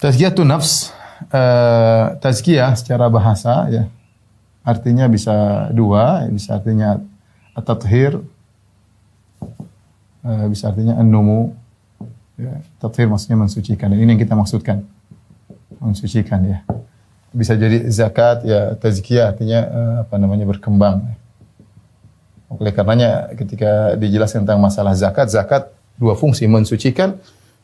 Tazkiyatun nafs, tazkiyah secara bahasa ya, artinya bisa dua, bisa artinya at-tathhir, bisa artinya an-numu. Ya, tathhir maksudnya mensucikan. Dan ini yang kita maksudkan, mensucikan ya. Bisa jadi zakat ya, tazkiyah artinya berkembang. Oleh karenanya ketika dijelaskan tentang masalah zakat, zakat dua fungsi, mensucikan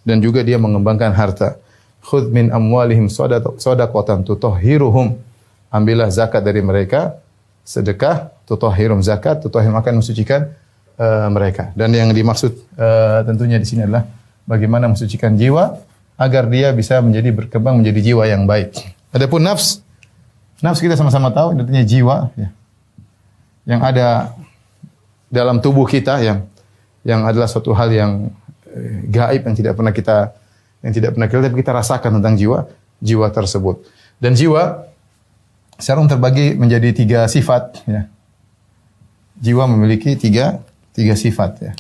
dan juga dia mengembangkan harta. Khudh min amwalihim shadaqatan tutahhiruhum. Ambillah zakat dari mereka, sedekah, tutahhirum, zakat, tutahhirum akan mensucikan mereka. Dan yang dimaksud tentunya di sini adalah bagaimana mensucikan jiwa agar dia bisa menjadi berkembang menjadi jiwa yang baik. Adapun nafs, nafs kita sama-sama tahu artinya jiwa ya, yang ada dalam tubuh kita yang adalah suatu hal yang gaib yang tidak pernah kita tapi kita rasakan tentang jiwa tersebut. Dan jiwa secara terbagi menjadi tiga sifat ya. Jiwa memiliki tiga sifat ya.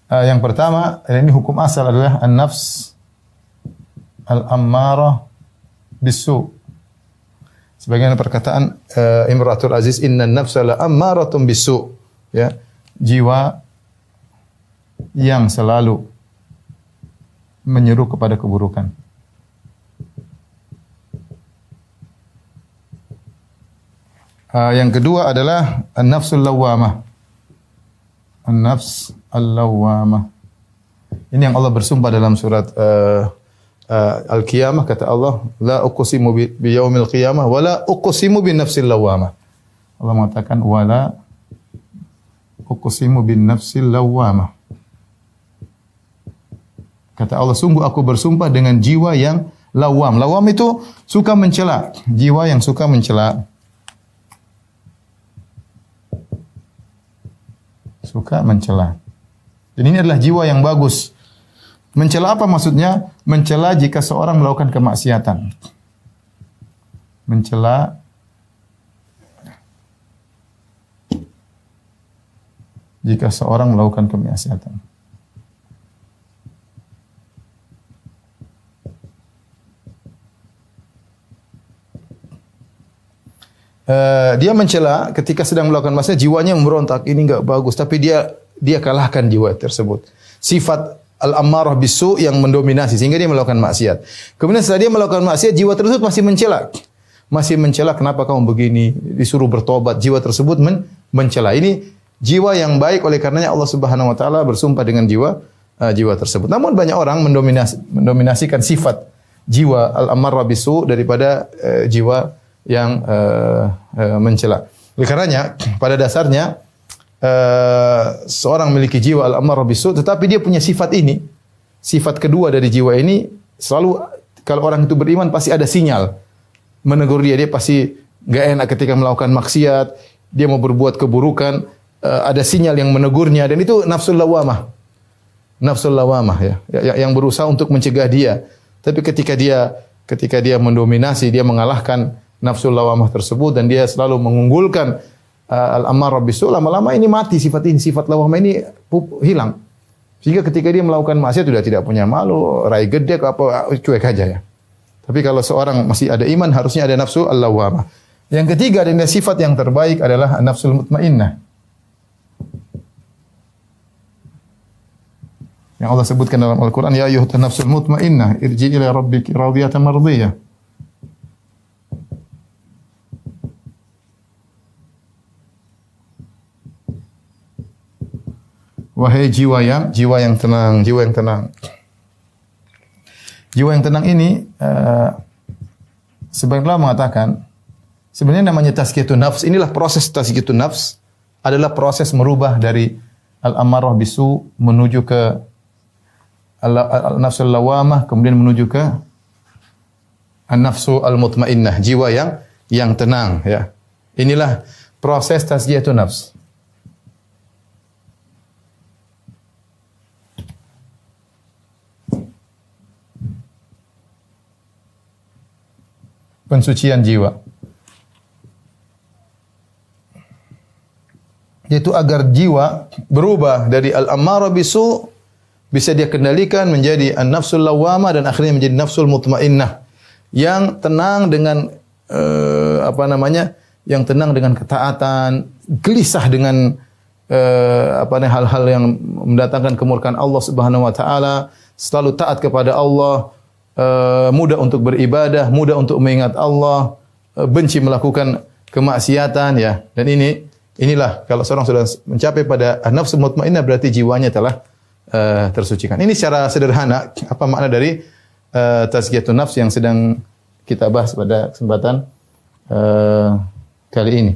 Yang pertama, ini hukum asal adalah an-nafs al-ammarah bisu. Sebagian perkataan Imratul Aziz, inna nafsa la ammaratun bisu. Ya, jiwa yang selalu menyeru kepada keburukan. Yang kedua adalah an-nafsul lawwamah. An-nafs al-lawwamah. Ini yang Allah bersumpah dalam surat Al-Qiyamah, kata Allah, la uqsimu bi yaumil qiyamah wa la uqsimu bin nafsil lawwamah. Allah mengatakan wala uqsimu bin nafsil lawwamah. Kata Allah, sungguh aku bersumpah dengan jiwa yang lawam. Lawam itu suka mencela, jiwa yang suka mencela. Suka mencela. Dan ini adalah jiwa yang bagus. Mencela apa maksudnya? Mencela jika seorang melakukan kemaksiatan. Mencela jika seorang melakukan kemaksiatan. Dia mencela ketika sedang melakukan maksiat, jiwanya memberontak, ini enggak bagus, tapi dia kalahkan jiwa tersebut. Sifat al-ammarah bisu yang mendominasi sehingga dia melakukan maksiat. Kemudian setelah dia melakukan maksiat, jiwa tersebut masih mencela. Masih mencela, kenapa kamu begini? Disuruh bertobat, jiwa tersebut mencela. Ini jiwa yang baik, oleh karenanya Allah Subhanahu wa taala bersumpah dengan jiwa tersebut. Namun banyak orang mendominasikan sifat jiwa al-ammarah bisu daripada jiwa yang mencela. Oleh karenanya pada dasarnya seorang memiliki jiwa al-ammarah bisu, tetapi dia punya sifat ini. Sifat kedua dari jiwa ini selalu kalau orang itu beriman pasti ada sinyal menegur dia. Dia pasti enggak enak ketika melakukan maksiat, dia mau berbuat keburukan, ada sinyal yang menegurnya, dan itu nafsul lawamah. Nafsul lawamah ya, yang berusaha untuk mencegah dia. Tapi ketika dia mendominasi, dia mengalahkan nafsul lawamah tersebut dan dia selalu mengunggulkan al-ammarah bisu, lama-lama ini mati sifat ini, sifat lawamah ini hilang. Sehingga ketika dia melakukan maksiat sudah tidak punya malu, rai gedek apa cuek aja ya. Tapi kalau seorang masih ada iman harusnya ada nafsu al-lawamah. Yang ketiga dan sifat yang terbaik adalah nafsul mutmainnah. Yang Allah sebutkan dalam Al-Qur'an, ya ayyuhan nafsul mutmainnah irji ila rabbiki radiyatan mardiyah. Wahai jiwa yang tenang, jiwa yang tenang. Jiwa yang tenang ini sebagian ulama mengatakan sebenarnya namanya tazkiyatun nafs. Inilah proses tazkiyatun nafs adalah proses merubah dari al-ammarah bisu menuju ke al-nafsul lawamah, kemudian menuju ke an-nafsu al-mutmainnah, jiwa yang tenang ya. Inilah proses tazkiyatun nafs. Pensucian jiwa. yaitu agar jiwa berubah dari al-ammarah bisu bisa dia kendalikan menjadi an-nafsul lawwamah dan akhirnya menjadi nafsul mutmainnah yang tenang dengan yang tenang dengan ketaatan, gelisah dengan hal-hal yang mendatangkan kemurkaan Allah Subhanahu wa taala, selalu taat kepada Allah, mudah untuk beribadah, mudah untuk mengingat Allah, benci melakukan kemaksiatan ya. Dan inilah kalau seorang sudah mencapai pada nafsu mutmainnah berarti jiwanya telah tersucikan. Ini secara sederhana apa makna dari tazkiyatun nafs yang sedang kita bahas pada kesempatan kali ini.